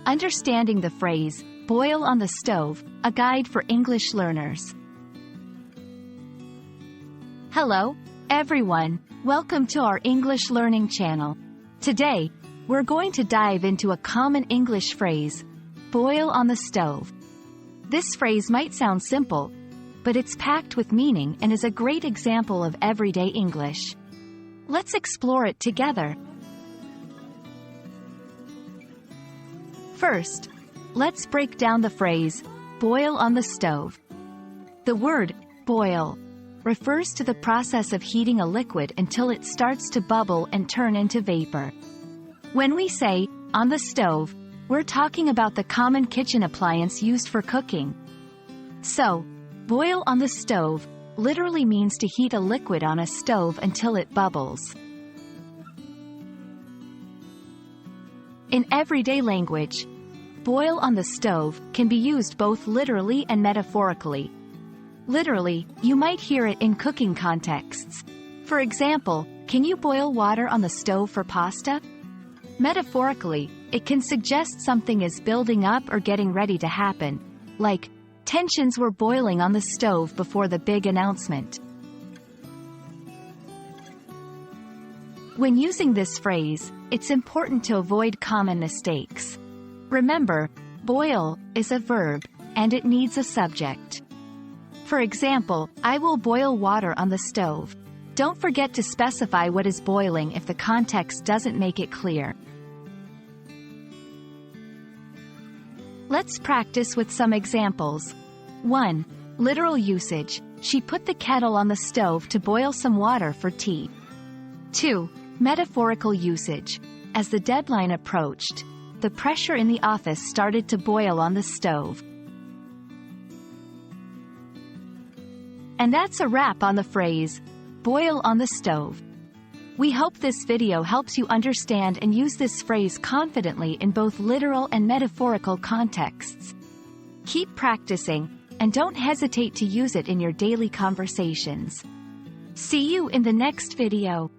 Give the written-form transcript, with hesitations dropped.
Understanding the phrase, boil on the stove, a guide for English learners. Hello, everyone. Welcome to our English learning channel. Today, we're going to dive into a common English phrase, boil on the stove. This phrase might sound simple, but it's packed with meaning and is a great example of everyday English. Let's explore it together. First, let's break down the phrase, boil on the stove. The word, boil, refers to the process of heating a liquid until it starts to bubble and turn into vapor. When we say, on the stove, we're talking about the common kitchen appliance used for cooking. So, boil on the stove literally means to heat a liquid on a stove until it bubbles. In everyday language, boil on the stove can be used both literally and metaphorically. Literally, you might hear it in cooking contexts. For example, can you boil water on the stove for pasta? Metaphorically, it can suggest something is building up or getting ready to happen, like, tensions were boiling on the stove before the big announcement. When using this phrase, it's important to avoid common mistakes. Remember, boil is a verb, and it needs a subject. For example, I will boil water on the stove. Don't forget to specify what is boiling if the context doesn't make it clear. Let's practice with some examples. 1. Literal usage. She put the kettle on the stove to boil some water for tea. 2. Metaphorical usage. As the deadline approached, the pressure in the office started to boil on the stove. And that's a wrap on the phrase, boil on the stove. We hope this video helps you understand and use this phrase confidently in both literal and metaphorical contexts. Keep practicing, and don't hesitate to use it in your daily conversations. See you in the next video.